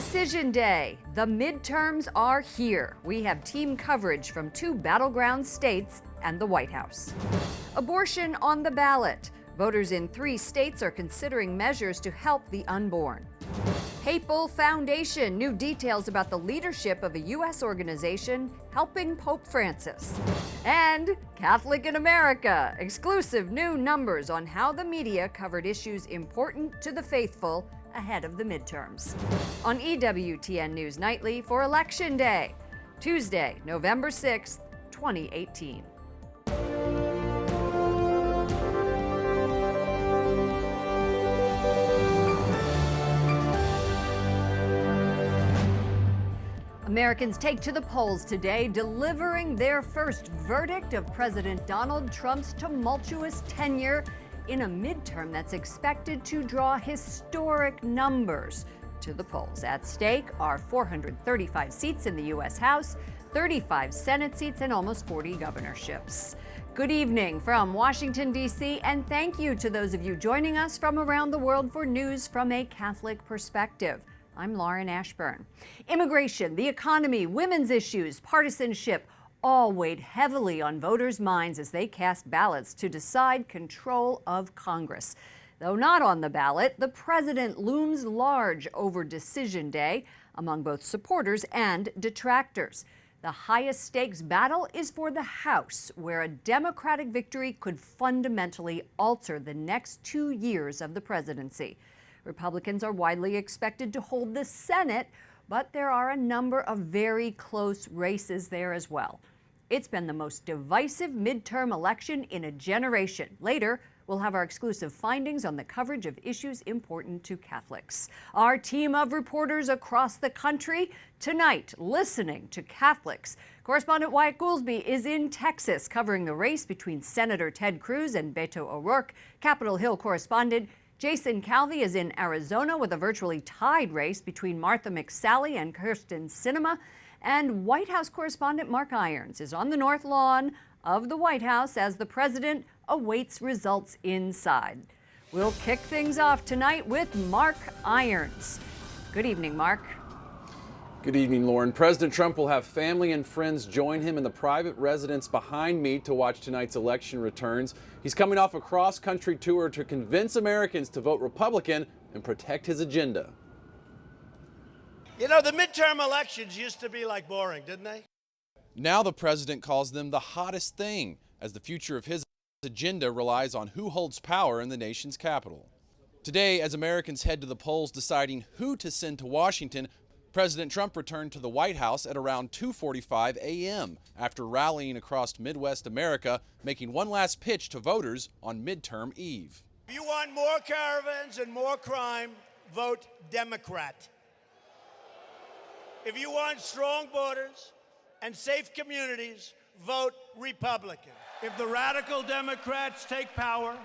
Decision Day. The midterms are here. We have team coverage from 2 battleground states and the White House. Abortion on the ballot. Voters in 3 states are considering measures to help the unborn. Papal Foundation. New details about the leadership of a U.S. organization helping Pope Francis. And Catholic in America. Exclusive new numbers on how the media covered issues important to the faithful ahead of the midterms. On EWTN News Nightly for Election Day, Tuesday, November 6th, 2018. Americans take to the polls today, delivering their first verdict of President Donald Trump's tumultuous tenure in a midterm that's expected to draw historic numbers to the polls. At stake are 435 seats in the U.S. House, 35 Senate seats, and almost 40 governorships. Good evening from Washington, D.C., and thank you to those of you joining us from around the world for news from a Catholic perspective. I'm Lauren Ashburn. Immigration, the economy, women's issues, partisanship, all weighed heavily on voters' minds as they cast ballots to decide control of Congress. Though not on the ballot, the president looms large over Decision Day among both supporters and detractors. The highest stakes battle is for the House, where a Democratic victory could fundamentally alter the next 2 years of the presidency. Republicans are widely expected to hold the Senate, but there are a number of very close races there as well. It's been the most divisive midterm election in a generation. Later, we'll have our exclusive findings on the coverage of issues important to Catholics. Our team of reporters across the country tonight listening to Catholics. Correspondent Wyatt Goolsbee is in Texas covering the race between Senator Ted Cruz and Beto O'Rourke. Capitol Hill correspondent Jason Calvi is in Arizona with a virtually tied race between Martha McSally and Kirsten Sinema. And White House correspondent Mark Irons is on the North Lawn of the White House as the president awaits results inside. We'll kick things off tonight with Mark Irons. Good evening, Mark. Good evening, Lauren. President Trump will have family and friends join him in the private residence behind me to watch tonight's election returns. He's coming off a cross-country tour to convince Americans to vote Republican and protect his agenda. You know, the midterm elections used to be like boring, didn't they? Now the president calls them the hottest thing, as the future of his agenda relies on who holds power in the nation's capital. Today, as Americans head to the polls deciding who to send to Washington, President Trump returned to the White House at around 2:45 a.m. after rallying across Midwest America, making one last pitch to voters on midterm eve. If you want more caravans and more crime, vote Democrat. If you want strong borders and safe communities, vote Republican. If the radical Democrats take power,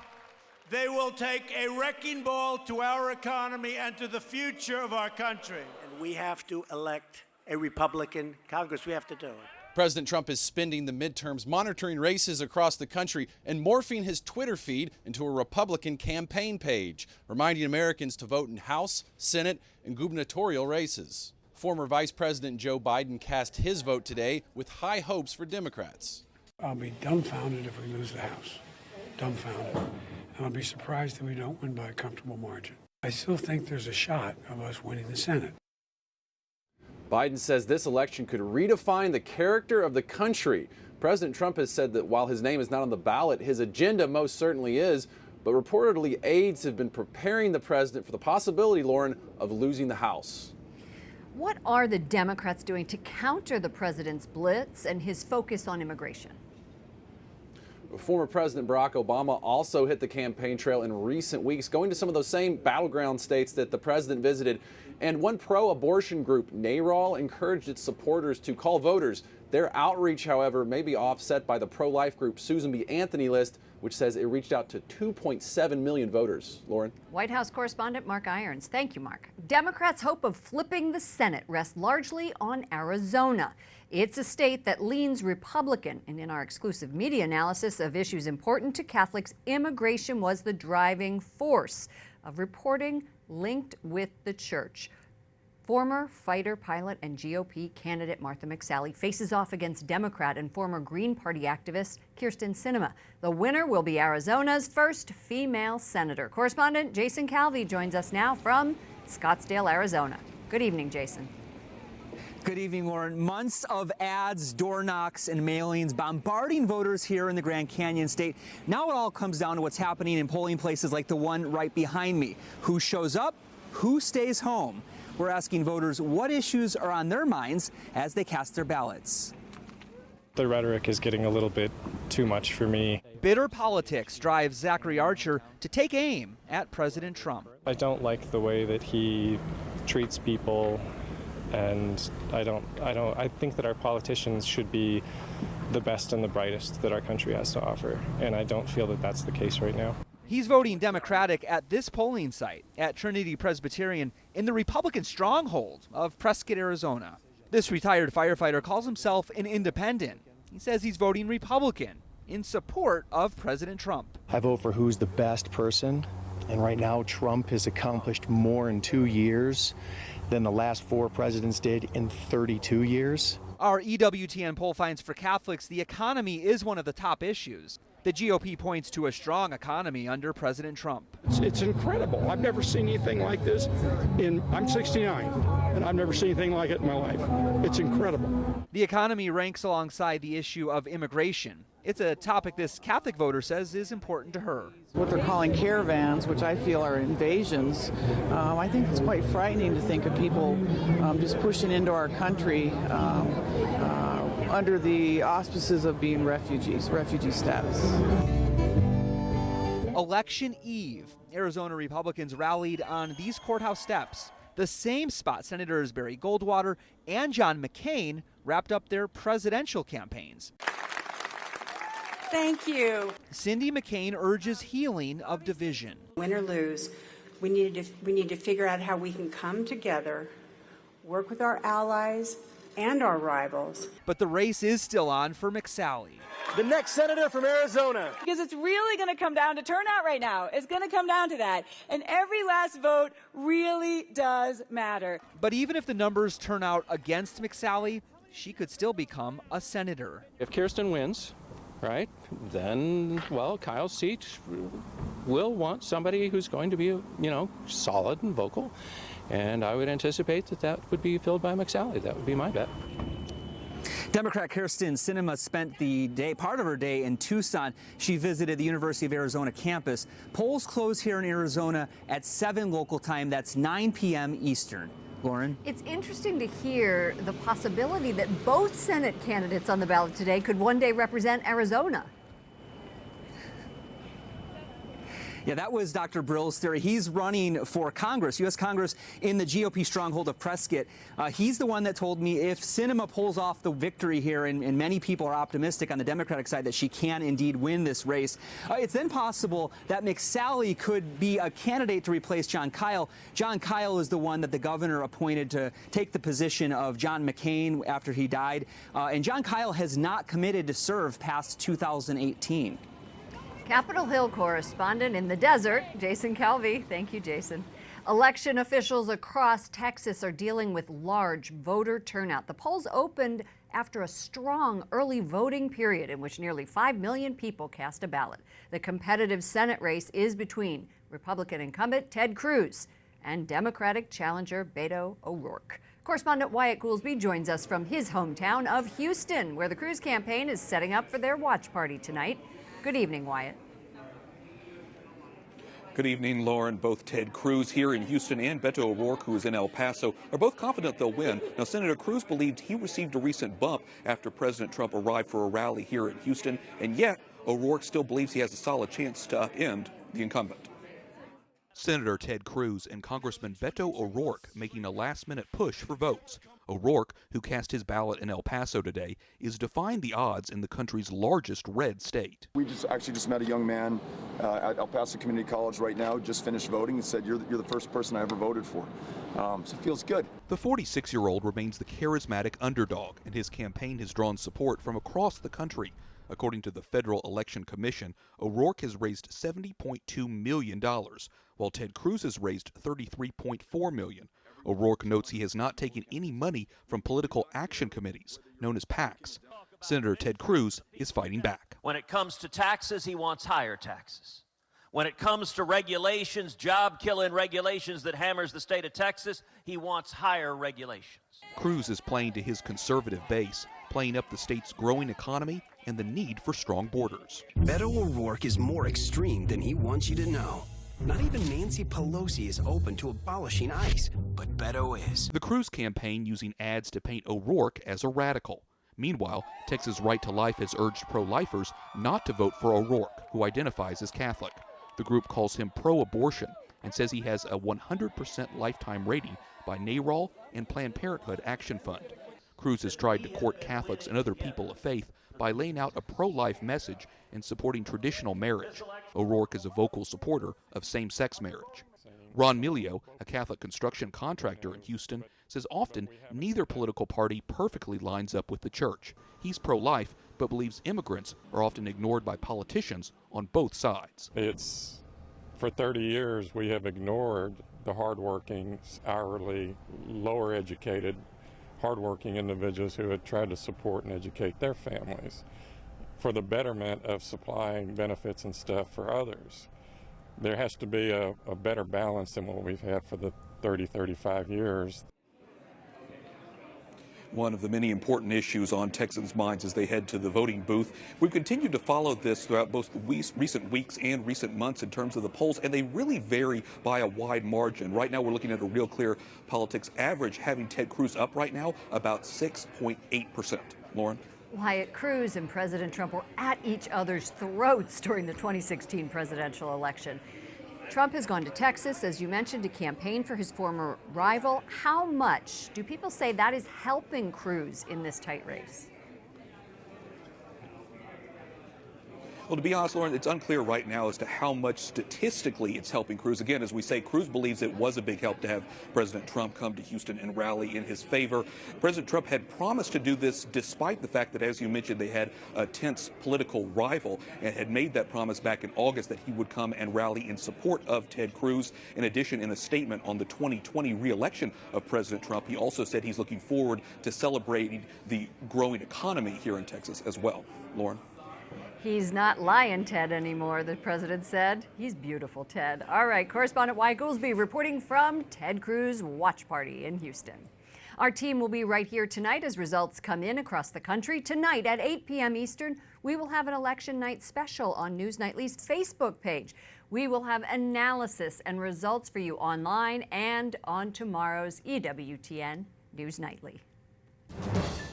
they will take a wrecking ball to our economy and to the future of our country. And we have to elect a Republican Congress. We have to do it. President Trump is spending the midterms monitoring races across the country and morphing his Twitter feed into a Republican campaign page, reminding Americans to vote in House, Senate, and gubernatorial races. Former Vice President Joe Biden cast his vote today with high hopes for Democrats. I'll be dumbfounded if we lose the House. Dumbfounded. And I'll be surprised that we don't win by a comfortable margin. I still think there's a shot of us winning the Senate. Biden says this election could redefine the character of the country. President Trump has said that while his name is not on the ballot, his agenda most certainly is. But reportedly, aides have been preparing the president for the possibility, Lauren, of losing the House. What are the Democrats doing to counter the president's blitz and his focus on immigration? Former President Barack Obama also hit the campaign trail in recent weeks, going to some of those same battleground states that the president visited. And one pro-abortion group, NARAL, encouraged its supporters to call voters. Their outreach, however, may be offset by the pro-life group Susan B. Anthony list, which says it reached out to 2.7 million voters. Lauren? White House correspondent Mark Irons. Thank you, Mark. Democrats' hope of flipping the Senate rests largely on Arizona. It's a state that leans Republican, and in our exclusive media analysis of issues important to Catholics, immigration was the driving force of reporting linked with the church. Former fighter pilot and GOP candidate Martha McSally faces off against Democrat and former Green Party activist Kyrsten Sinema. The winner will be Arizona's first female senator. Correspondent Jason Calvi joins us now from Scottsdale, Arizona. Good evening, Jason. Good evening, Lauren. Months of ads, door knocks, and mailings bombarding voters here in the Grand Canyon state. Now it all comes down to what's happening in polling places like the one right behind me. Who shows up? Who stays home? We're asking voters what issues are on their minds as they cast their ballots. The rhetoric is getting a little bit too much for me. Bitter politics drives Zachary Archer to take aim at President Trump. I don't like the way that he treats people, and I think that our politicians should be the best and the brightest that our country has to offer, and I don't feel that that's the case right now. He's voting Democratic at this polling site at Trinity Presbyterian in the Republican stronghold of Prescott, Arizona. This retired firefighter calls himself an independent. He says he's voting Republican in support of President Trump. I vote for who's the best person, and right now Trump has accomplished more in 2 years than the last 4 presidents did in 32 years. Our EWTN poll finds for Catholics the economy is one of the top issues. The GOP points to a strong economy under President Trump. It's incredible. I've never seen anything like this. I'm 69, and I've never seen anything like it in my life. It's incredible. The economy ranks alongside the issue of immigration. It's a topic this Catholic voter says is important to her. What they're calling caravans, which I feel are invasions, I think it's quite frightening to think of people just pushing into our country under the auspices of being refugees, refugee status. Election Eve, Arizona Republicans rallied on these courthouse steps, the same spot Senators Barry Goldwater and John McCain wrapped up their presidential campaigns. Thank you. Cindy McCain urges healing of division. Win or lose, we need to figure out how we can come together, work with our allies and our rivals. But the race is still on for McSally. The next senator from Arizona. Because it's really going to come down to turnout right now. It's going to come down to that. And every last vote really does matter. But even if the numbers turn out against McSally, she could still become a senator. If Kyrsten wins, right, then, well, Kyle's seat will want somebody who's going to be, solid and vocal. And I would anticipate that would be filled by McSally. That would be my bet. Democrat Kyrsten Sinema spent part of her day in Tucson. She visited the University of Arizona campus. Polls close here in Arizona at 7 local time. That's 9 p.m. Eastern. Lauren? It's interesting to hear the possibility that both Senate candidates on the ballot today could one day represent Arizona. Yeah, that was Dr. Brill's theory. He's running for Congress, U.S. Congress, in the GOP stronghold of Prescott. He's the one that told me if Sinema pulls off the victory here, and many people are optimistic on the Democratic side that she can indeed win this race, it's then possible that McSally could be a candidate to replace John Kyle. John Kyle is the one that the governor appointed to take the position of John McCain after he died. And John Kyle has not committed to serve past 2018. Capitol Hill correspondent in the desert, Jason Calvi. Thank you, Jason. Election officials across Texas are dealing with large voter turnout. The polls opened after a strong early voting period in which nearly 5 million people cast a ballot. The competitive Senate race is between Republican incumbent Ted Cruz and Democratic challenger Beto O'Rourke. Correspondent Wyatt Goolsby joins us from his hometown of Houston, where the Cruz campaign is setting up for their watch party tonight. Good evening, Wyatt. Good evening, Lauren. Both Ted Cruz here in Houston and Beto O'Rourke, who is in El Paso, are both confident they'll win. Now, Senator Cruz believed he received a recent bump after President Trump arrived for a rally here in Houston, and yet O'Rourke still believes he has a solid chance to upend the incumbent. Senator Ted Cruz and Congressman Beto O'Rourke making a last-minute push for votes. O'Rourke, who cast his ballot in El Paso today, is defying the odds in the country's largest red state. We just met a young man at El Paso Community College right now, just finished voting, and said, you're the first person I ever voted for. So it feels good. The 46-year-old remains the charismatic underdog, and his campaign has drawn support from across the country. According to the Federal Election Commission, O'Rourke has raised $70.2 million, while Ted Cruz has raised $33.4 million. O'Rourke notes he has not taken any money from political action committees, known as PACs. Senator Ted Cruz is fighting back. When it comes to taxes, he wants higher taxes. When it comes to regulations, job-killing regulations that hammers the state of Texas, he wants higher regulations. Cruz is playing to his conservative base, playing up the state's growing economy and the need for strong borders. Beto O'Rourke is more extreme than he wants you to know. Not even Nancy Pelosi is open to abolishing ICE, but Beto is. The Cruz campaign using ads to paint O'Rourke as a radical. Meanwhile, Texas Right to Life has urged pro-lifers not to vote for O'Rourke, who identifies as Catholic. The group calls him pro-abortion and says he has a 100% lifetime rating by NARAL and Planned Parenthood Action Fund. Cruz has tried to court Catholics and other people of faith by laying out a pro-life message and supporting traditional marriage. O'Rourke is a vocal supporter of same-sex marriage. Ron Milio, a Catholic construction contractor in Houston, says often neither political party perfectly lines up with the church. He's pro-life, but believes immigrants are often ignored by politicians on both sides. For 30 years, we have ignored the hardworking, hourly, lower educated, hardworking individuals who had tried to support and educate their families for the betterment of supplying benefits and stuff for others. There has to be a better balance than what we've had for the 35 years. One of the many important issues on Texans' minds as they head to the voting booth. We've continued to follow this throughout both recent weeks and recent months in terms of the polls, and they really vary by a wide margin. Right now, we're looking at a Real Clear Politics average, having Ted Cruz up right now about 6.8%. Lauren? Wyatt, Cruz and President Trump were at each other's throats during the 2016 presidential election. Trump has gone to Texas, as you mentioned, to campaign for his former rival. How much do people say that is helping Cruz in this tight race? Well, to be honest, Lauren, it's unclear right now as to how much statistically it's helping Cruz. Again, as we say, Cruz believes it was a big help to have President Trump come to Houston and rally in his favor. President Trump had promised to do this despite the fact that, as you mentioned, they had a tense political rival and had made that promise back in August that he would come and rally in support of Ted Cruz. In addition, in a statement on the 2020 re-election of President Trump, he also said he's looking forward to celebrating the growing economy here in Texas as well. Lauren? He's not lying, Ted, anymore, the president said. He's beautiful, Ted. All right, correspondent Wyatt Goolsbee reporting from Ted Cruz watch party in Houston. Our team will be right here tonight as results come in across the country. Tonight at 8 p.m. Eastern, we will have an election night special on News Nightly's Facebook page. We will have analysis and results for you online and on tomorrow's EWTN News Nightly.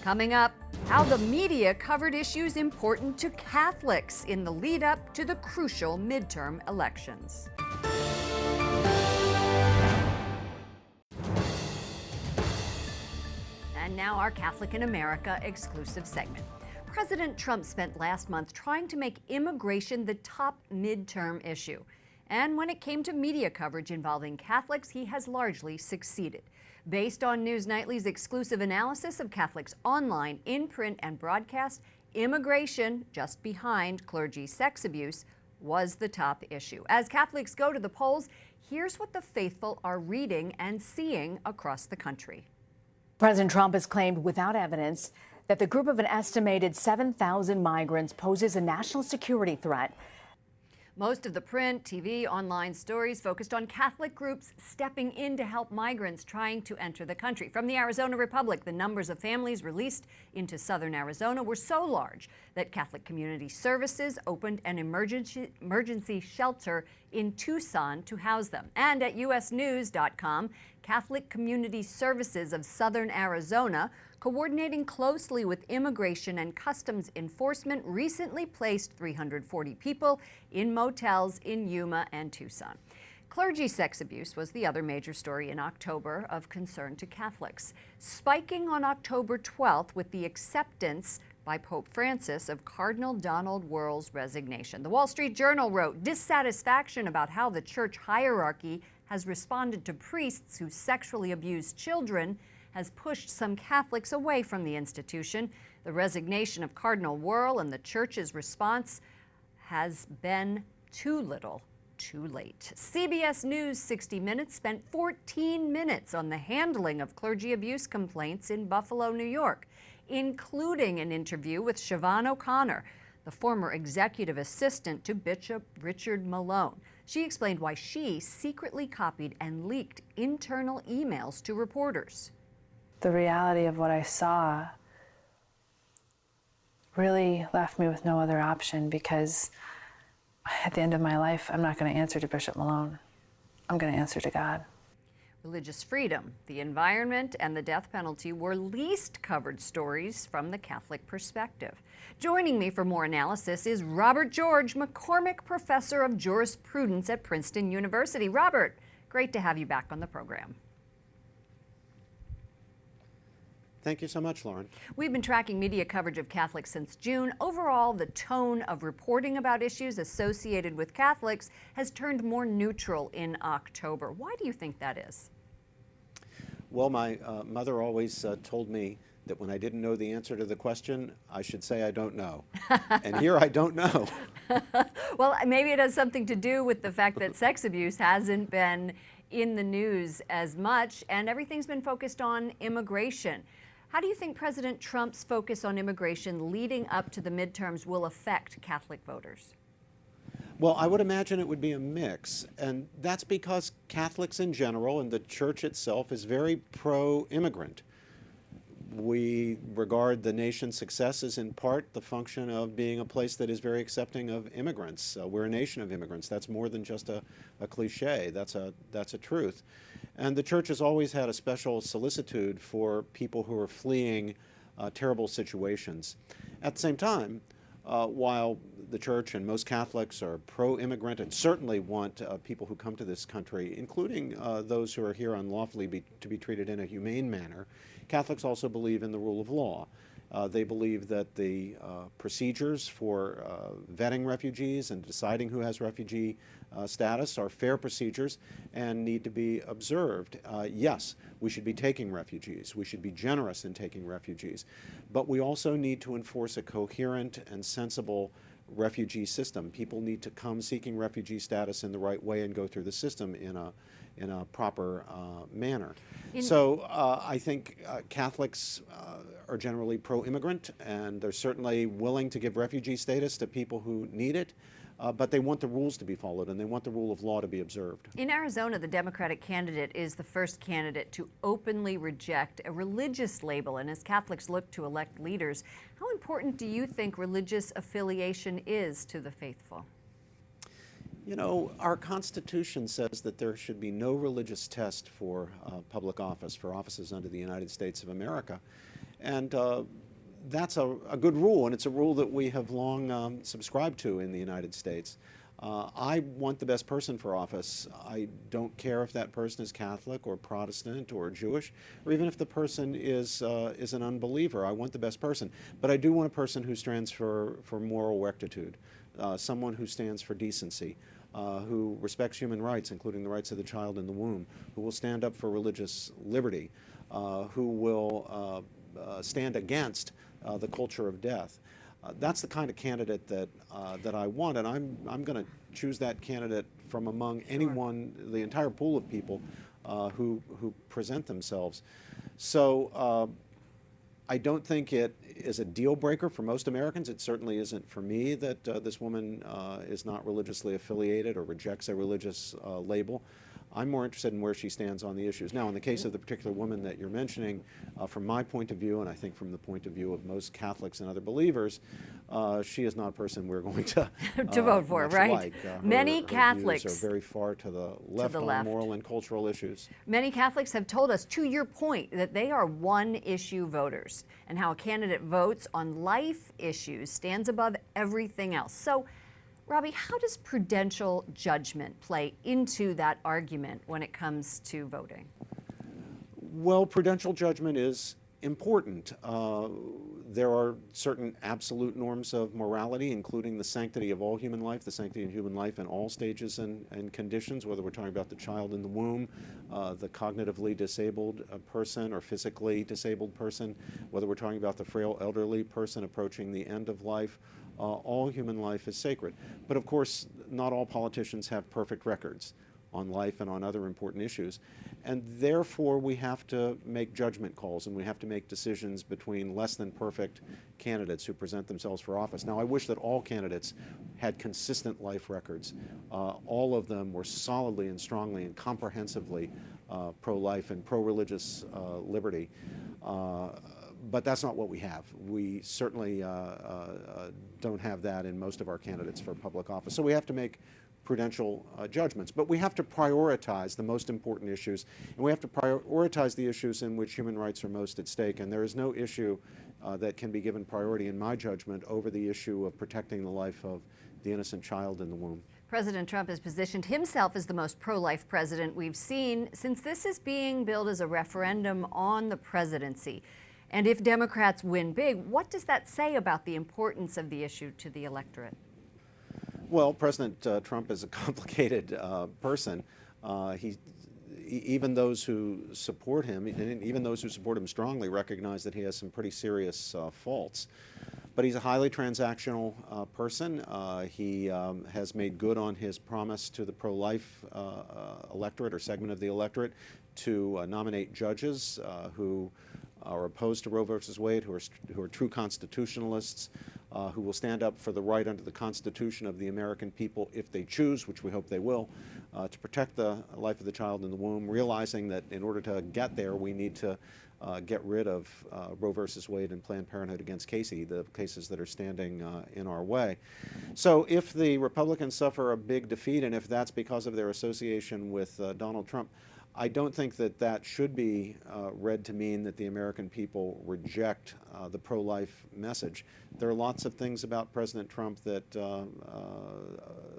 Coming up, how the media covered issues important to Catholics in the lead up to the crucial midterm elections. And now our Catholic in America exclusive segment. President Trump spent last month trying to make immigration the top midterm issue. And when it came to media coverage involving Catholics, he has largely succeeded. Based on News Nightly's exclusive analysis of Catholics online, in print, and broadcast, immigration, just behind clergy sex abuse, was the top issue. As Catholics go to the polls, here's what the faithful are reading and seeing across the country. President Trump has claimed without evidence that the group of an estimated 7,000 migrants poses a national security threat. Most of the print, TV, online stories focused on Catholic groups stepping in to help migrants trying to enter the country. From the Arizona Republic, the numbers of families released into southern Arizona were so large that Catholic Community Services opened an emergency shelter in Tucson to house them. And at usnews.com, Catholic Community Services of southern Arizona, coordinating closely with Immigration and Customs Enforcement, recently placed 340 people in motels in Yuma and Tucson. Clergy sex abuse was the other major story in October of concern to Catholics, spiking on October 12th with the acceptance by Pope Francis of Cardinal Donald Wuerl's resignation. The Wall Street Journal wrote, dissatisfaction about how the church hierarchy has responded to priests who sexually abuse children has pushed some Catholics away from the institution. The resignation of Cardinal Wuerl and the church's response has been too little, too late. CBS News 60 Minutes spent 14 minutes on the handling of clergy abuse complaints in Buffalo, New York, including an interview with Siobhan O'Connor, the former executive assistant to Bishop Richard Malone. She explained why she secretly copied and leaked internal emails to reporters. The reality of what I saw really left me with no other option, because at the end of my life, I'm not going to answer to Bishop Malone. I'm going to answer to God. Religious freedom, the environment, and the death penalty were least covered stories from the Catholic perspective. Joining me for more analysis is Robert George, McCormick Professor of Jurisprudence at Princeton University. Robert, great to have you back on the program. Thank you so much, Lauren. We've been tracking media coverage of Catholics since June. Overall, the tone of reporting about issues associated with Catholics has turned more neutral in October. Why do you think that is? Well, my mother always told me that when I didn't know the answer to the question, I should say I don't know. And here I don't know. Well, maybe it has something to do with the fact that sex abuse hasn't been in the news as much, and everything's been focused on immigration. How do you think President Trump's focus on immigration leading up to the midterms will affect Catholic voters? Well, I would imagine it would be a mix, and that's because Catholics in general and the Church itself is very pro-immigrant. We regard the nation's success as in part the function of being a place that is very accepting of immigrants. We're a nation of immigrants. That's more than just a cliche. That's a truth. And the Church has always had a special solicitude for people who are fleeing terrible situations. At the same time, while the Church and most Catholics are pro-immigrant and certainly want people who come to this country, including those who are here unlawfully, to be treated in a humane manner, Catholics also believe in the rule of law. They believe that the procedures for vetting refugees and deciding who has refugee status are fair procedures and need to be observed. Yes, we should be taking refugees. We should be generous in taking refugees. But we also need to enforce a coherent and sensible refugee system. People need to come seeking refugee status in the right way and go through the system in a proper manner. So I think Catholics are generally pro-immigrant, and they're certainly willing to give refugee status to people who need it, but they want the rules to be followed, and they want the rule of law to be observed. In Arizona, the Democratic candidate is the first candidate to openly reject a religious label, and as Catholics look to elect leaders, how important do you think religious affiliation is to the faithful? You know, our Constitution says that there should be no religious test for public office, for offices under the United States of America. And that's a good rule, and it's a rule that we have long subscribed to in the United States. I want the best person for office. I don't care if that person is Catholic or Protestant or Jewish, or even if the person is an unbeliever. I want the best person. But I do want a person who stands for moral rectitude, someone who stands for decency, who respects human rights, including the rights of the child in the womb, who will stand up for religious liberty, who will stand against the culture of death. That's the kind of candidate that I want, and I'm going to choose that candidate from among anyone, the entire pool of people who present themselves. So I don't think it is a deal breaker for most Americans. It certainly isn't for me that this woman is not religiously affiliated or rejects a religious label. I'm more interested in where she stands on the issues. Now, in the case of the particular woman that you're mentioning, from my point of view, and I think from the point of view of most Catholics and other believers, she is not a person we're going to vote for, right? Like. Many her Catholics views are very far to the left on moral and cultural issues. Many Catholics have told us, to your point, that they are one-issue voters, and how a candidate votes on life issues stands above everything else. So, Robbie, how does prudential judgment play into that argument when it comes to voting? Well, prudential judgment is important. There are certain absolute norms of morality, including the sanctity of all human life, the sanctity of human life in all stages and conditions, whether we're talking about the child in the womb, the cognitively disabled person or physically disabled person, whether we're talking about the frail elderly person approaching the end of life, all human life is sacred. But of course, not all politicians have perfect records on life and on other important issues. And therefore, we have to make judgment calls, and we have to make decisions between less than perfect candidates who present themselves for office. Now, I wish that all candidates had consistent life records. All of them were solidly and strongly and comprehensively pro-life and pro-religious liberty. But that's not what we have. We certainly don't have that in most of our candidates for public office. So we have to make prudential judgments. But we have to prioritize the most important issues, and we have to prioritize the issues in which human rights are most at stake. And there is no issue that can be given priority, in my judgment, over the issue of protecting the life of the innocent child in the womb. President Trump has positioned himself as the most pro-life president we've seen since this is being billed as a referendum on the presidency. And if Democrats win big, what does that say about the importance of the issue to the electorate? Well, President Trump is a complicated person. Even those who support him, and even those who support him strongly, recognize that he has some pretty serious faults. But he's a highly transactional person. He has made good on his promise to the pro-life electorate or segment of the electorate to nominate judges who are opposed to Roe versus Wade, who are true constitutionalists, who will stand up for the right under the Constitution of the American people if they choose, which we hope they will, to protect the life of the child in the womb, realizing that in order to get there, we need to get rid of Roe versus Wade and Planned Parenthood against Casey, the cases that are standing in our way. So if the Republicans suffer a big defeat, and if that's because of their association with Donald Trump, I don't think that that should be read to mean that the American people reject the pro-life message. There are lots of things about President Trump that,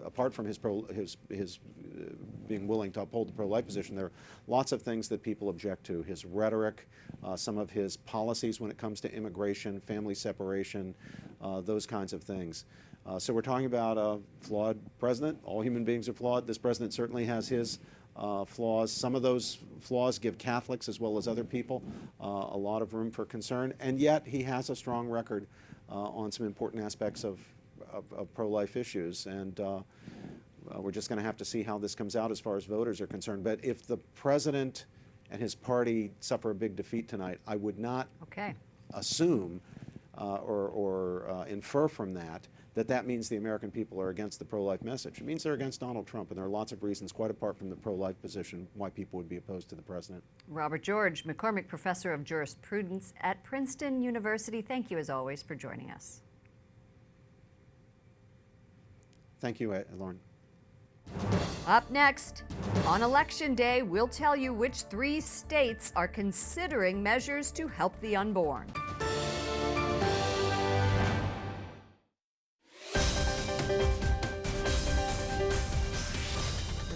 apart from his being willing to uphold the pro-life position, there are lots of things that people object to. His rhetoric, some of his policies when it comes to immigration, family separation, those kinds of things. So we're talking about a flawed president. All human beings are flawed. This president certainly has his flaws. Some of those flaws give Catholics as well as other people a lot of room for concern, and yet he has a strong record on some important aspects of pro-life issues, and we're just going to have to see how this comes out as far as voters are concerned. But if the president and his party suffer a big defeat tonight, I would not assume or infer from that that means the American people are against the pro-life message. It means they're against Donald Trump, and there are lots of reasons, quite apart from the pro-life position, why people would be opposed to the president. Robert George, McCormick Professor of Jurisprudence at Princeton University, thank you as always for joining us. Thank you, Lauren. Up next, on Election Day, we'll tell you which 3 states are considering measures to help the unborn.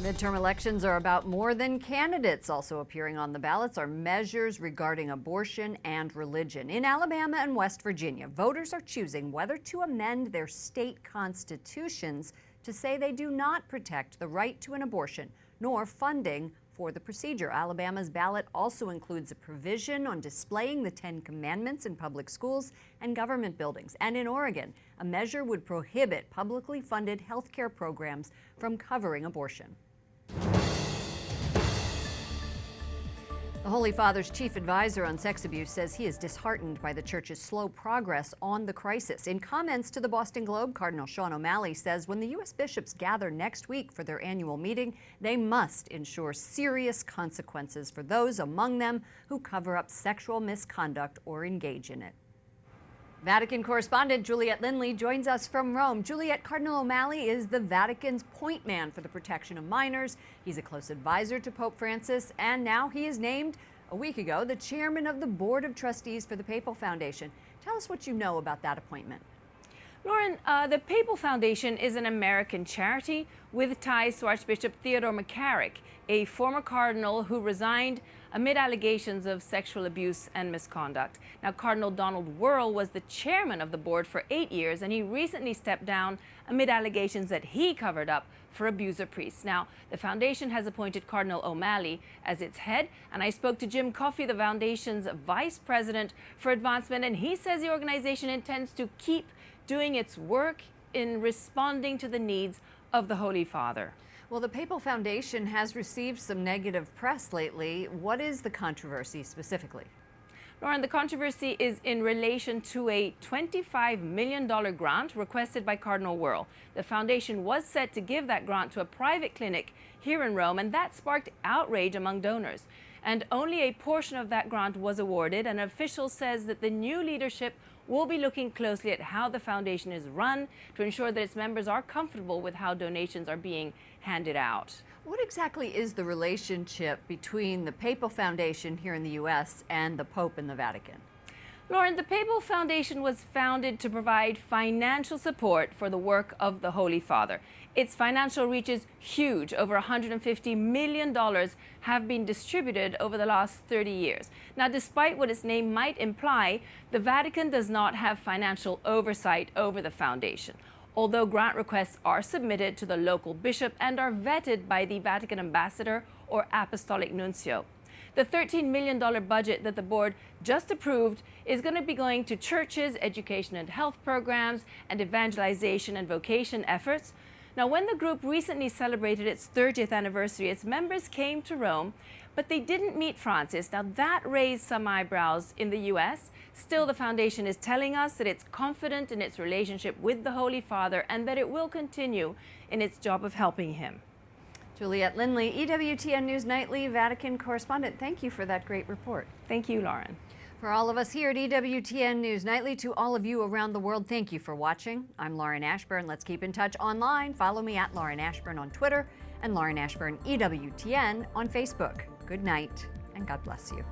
Midterm elections are about more than candidates. Also appearing on the ballots are measures regarding abortion and religion. In Alabama and West Virginia, voters are choosing whether to amend their state constitutions to say they do not protect the right to an abortion, nor funding for the procedure. Alabama's ballot also includes a provision on displaying the 10 Commandments in public schools and government buildings. And in Oregon, a measure would prohibit publicly funded health care programs from covering abortion. The Holy Father's chief advisor on sex abuse says he is disheartened by the church's slow progress on the crisis. In comments to the Boston Globe, Cardinal Sean O'Malley says when the U.S. bishops gather next week for their annual meeting, they must ensure serious consequences for those among them who cover up sexual misconduct or engage in it. Vatican correspondent Juliette Lindley joins us from Rome. Juliette, Cardinal O'Malley is the Vatican's point man for the protection of minors. He's a close advisor to Pope Francis, and now he is named, a week ago, the chairman of the Board of Trustees for the Papal Foundation. Tell us what you know about that appointment. Lauren, the Papal Foundation is an American charity with ties to Archbishop Theodore McCarrick, a former cardinal who resigned amid allegations of sexual abuse and misconduct. Now, Cardinal Donald Wuerl was the chairman of the board for 8 years, and he recently stepped down amid allegations that he covered up for abuser priests. Now, the foundation has appointed Cardinal O'Malley as its head, and I spoke to Jim Coffey, the foundation's vice president for advancement, and he says the organization intends to keep doing its work in responding to the needs of the Holy Father. Well, the Papal Foundation has received some negative press lately. What is the controversy specifically? Lauren, the controversy is in relation to a $25 million grant requested by Cardinal Wuerl. The foundation was set to give that grant to a private clinic here in Rome, and that sparked outrage among donors. And only a portion of that grant was awarded. An official says that the new leadership will be looking closely at how the foundation is run to ensure that its members are comfortable with how donations are being handed out. What exactly is the relationship between the Papal Foundation here in the U.S. and the Pope in the Vatican? Lauren, the Papal Foundation was founded to provide financial support for the work of the Holy Father. Its financial reach is huge. Over $150 million have been distributed over the last 30 years. Now, despite what its name might imply, the Vatican does not have financial oversight over the foundation, although grant requests are submitted to the local bishop and are vetted by the Vatican ambassador or apostolic nuncio. The $13 million budget that the board just approved is going to be going to churches, education and health programs, and evangelization and vocation efforts. Now, when the group recently celebrated its 30th anniversary, its members came to Rome, but they didn't meet Francis. Now, that raised some eyebrows in the U.S. Still, the foundation is telling us that it's confident in its relationship with the Holy Father and that it will continue in its job of helping him. Juliette Lindley, EWTN News Nightly Vatican correspondent. Thank you for that great report. Thank you, Lauren. For all of us here at EWTN News Nightly, to all of you around the world, thank you for watching. I'm Lauren Ashburn. Let's keep in touch online. Follow me at Lauren Ashburn on Twitter and Lauren Ashburn EWTN on Facebook. Good night and God bless you.